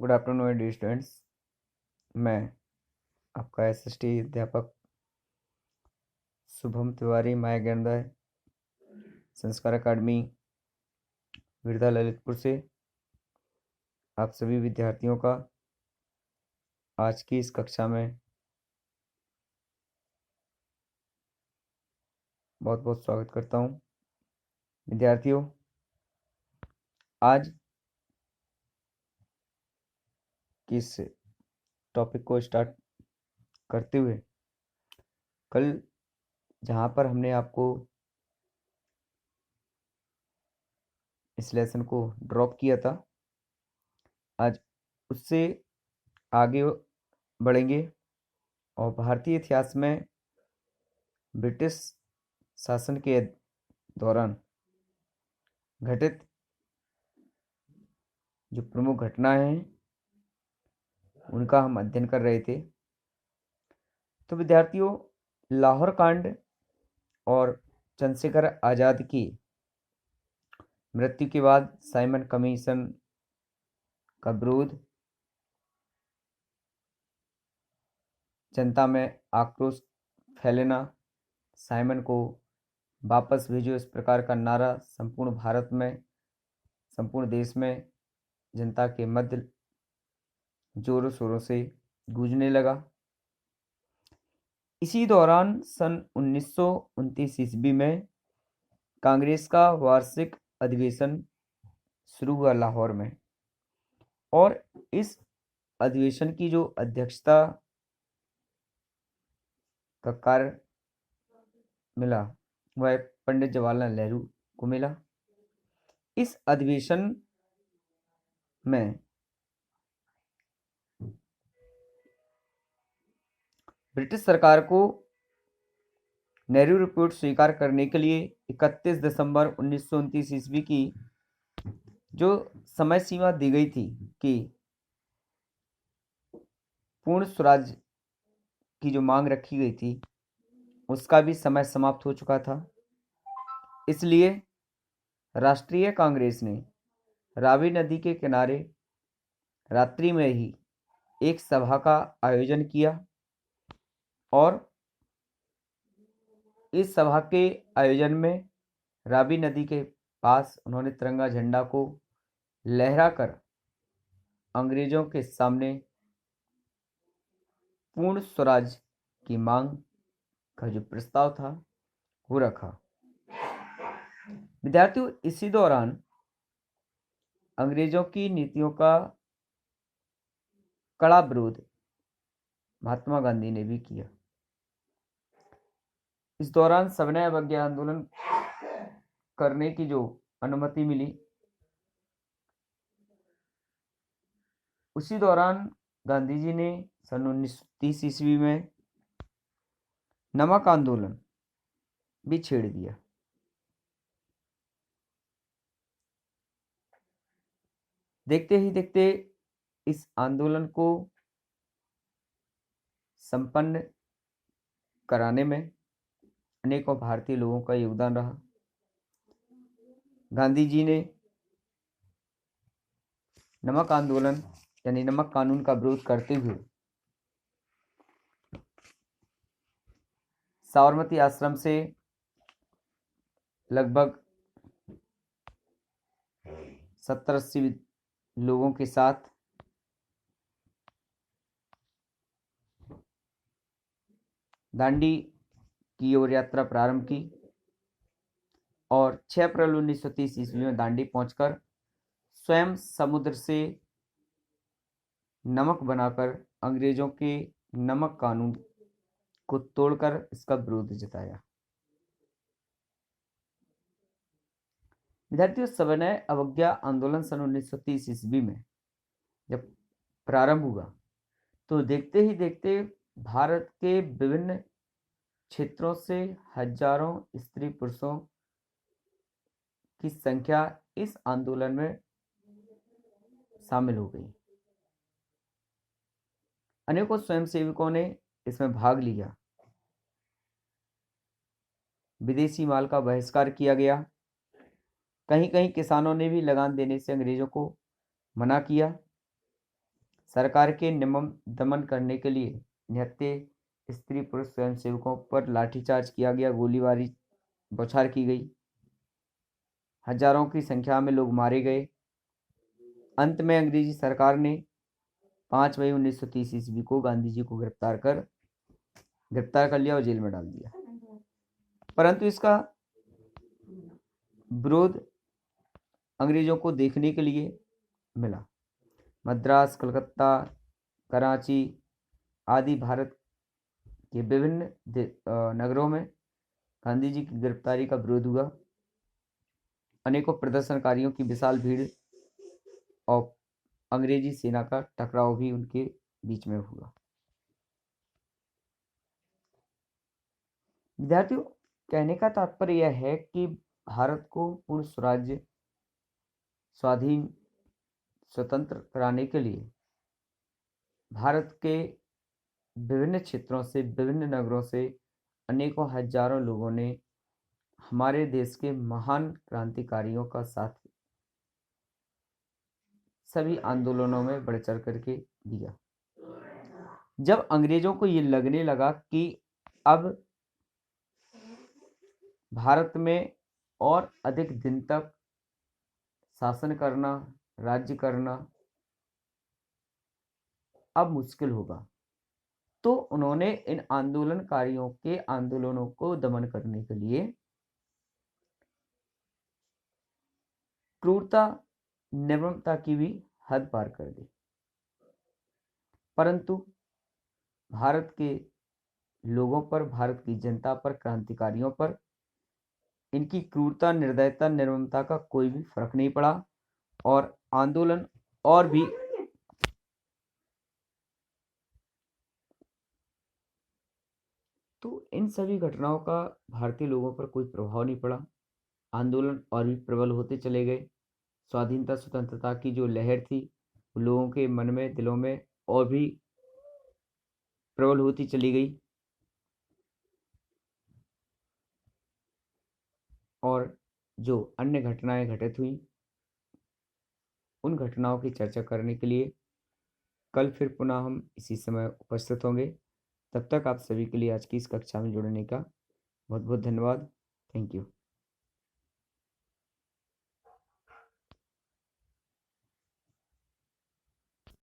Good afternoon dear students. मैं आपका SST अध्यापक शुभम तिवारी माया ज्ञानदाय संस्कार अकादमी विरधा ललितपुर से आप सभी विद्यार्थियों का आज की इस कक्षा में बहुत बहुत स्वागत करता हूं। विद्यार्थियों, आज किस टॉपिक को स्टार्ट करते हुए कल जहां पर हमने आपको इस लेसन को ड्रॉप किया था, आज उससे आगे बढ़ेंगे और भारतीय इतिहास में ब्रिटिश शासन के दौरान घटित जो प्रमुख घटनाएं हैं उनका हम अध्ययन कर रहे थे। तो विद्यार्थियों, लाहौर कांड और चंद्रशेखर आजाद की मृत्यु के बाद साइमन कमीशन का विरोध, जनता में आक्रोश फैलना, साइमन को वापस भेजो इस प्रकार का नारा संपूर्ण भारत में, संपूर्ण देश में जनता के मध्य जोरों शोरों से गूंजने लगा। इसी दौरान सन 1929 ईस्वी में कांग्रेस का वार्षिक अधिवेशन शुरू हुआ लाहौर में, और इस अधिवेशन की जो अध्यक्षता का कार्य मिला वह पंडित जवाहरलाल नेहरू को मिला। इस अधिवेशन में ब्रिटिश सरकार को नेहरू रिपोर्ट स्वीकार करने के लिए 31 दिसंबर 1929 ईस्वी की जो समय सीमा दी गई थी कि पूर्ण स्वराज की जो मांग रखी गई थी उसका भी समय समाप्त हो चुका था। इसलिए राष्ट्रीय कांग्रेस ने रावी नदी के किनारे रात्रि में ही एक सभा का आयोजन किया और इस सभा के आयोजन में रावी नदी के पास उन्होंने तिरंगा झंडा को लहराकर अंग्रेजों के सामने पूर्ण स्वराज की मांग का जो प्रस्ताव था वो रखा। विद्यार्थियों, इसी दौरान अंग्रेजों की नीतियों का कड़ा विरोध महात्मा गांधी ने भी किया। इस दौरान सविनय अवज्ञा आंदोलन करने की जो अनुमति मिली, उसी दौरान गांधी जी ने सन 1930 ईस्वी में नमक आंदोलन भी छेड़ दिया। देखते ही देखते इस आंदोलन को संपन्न कराने में अनेकों भारतीय लोगों का योगदान रहा। गांधी जी ने नमक आंदोलन यानी नमक कानून का विरोध करते हुए साबरमती आश्रम से लगभग 70-80 लोगों के साथ दांडी की ओर यात्रा प्रारंभ की और 6 अप्रैल 1930 ईस्वी में दांडी पहुंचकर स्वयं समुद्र से नमक बनाकर अंग्रेजों के नमक कानून को तोड़कर इसका विरोध जताया। विद्यार्थियों, सविनय अवज्ञा आंदोलन सन 1930 ईस्वी में जब प्रारंभ हुआ तो देखते ही देखते भारत के विभिन्न क्षेत्रों से हजारों स्त्री पुरुषों की संख्या इस आंदोलन में शामिल हो गई। अनेकों स्वयंसेवकों ने इसमें भाग लिया। विदेशी माल का बहिष्कार किया गया। कहीं कहीं किसानों ने भी लगान देने से अंग्रेजों को मना किया। सरकार के नियम दमन करने के लिए निहत्थे स्त्री पुरुष स्वयंसेवकों पर लाठीचार्ज किया गया, गोलीबारी बौछार की गई, हजारों की संख्या में लोग मारे गए। अंत में अंग्रेजी सरकार ने 5 मई 1930 ईस्वी को गांधी जी को गिरफ्तार कर लिया और जेल में डाल दिया। परंतु इसका विरोध अंग्रेजों को देखने के लिए मिला। मद्रास, कलकत्ता, कराची आदि भारत के विभिन्न नगरों में गांधी जी की गिरफ्तारी का विरोध हुआ। अनेकों प्रदर्शनकारियों की विशाल भीड़ और अंग्रेजी सेना का टकराव भी उनके बीच में हुआ। विद्यार्थियों, कहने का तात्पर्य यह है कि भारत को पूर्ण स्वराज्य, स्वाधीन, स्वतंत्र कराने के लिए भारत के विभिन्न क्षेत्रों से, विभिन्न नगरों से अनेकों हजारों लोगों ने हमारे देश के महान क्रांतिकारियों का साथ सभी आंदोलनों में बढ़ चढ़ करके दिया। जब अंग्रेजों को ये लगने लगा कि अब भारत में और अधिक दिन तक शासन करना, राज्य करना अब मुश्किल होगा, तो उन्होंने इन आंदोलनकारियों के आंदोलनों को दमन करने के लिए क्रूरता, निर्ममता की भी हद पार कर दी। परंतु भारत के लोगों पर, भारत की जनता पर, क्रांतिकारियों पर इनकी क्रूरता, निर्दयता, निर्ममता का कोई भी फर्क नहीं पड़ा और आंदोलन और भी तो इन सभी घटनाओं का भारतीय लोगों पर कोई प्रभाव नहीं पड़ा। आंदोलन और भी प्रबल होते चले गए। स्वाधीनता, स्वतंत्रता की जो लहर थी वो लोगों के मन में, दिलों में और भी प्रबल होती चली गई और जो अन्य घटनाएं घटित हुई उन घटनाओं की चर्चा करने के लिए कल फिर पुनः हम इसी समय उपस्थित होंगे। तब तक आप सभी के लिए आज की इस कक्षा में जुड़ने का बहुत बहुत धन्यवाद। Thank you.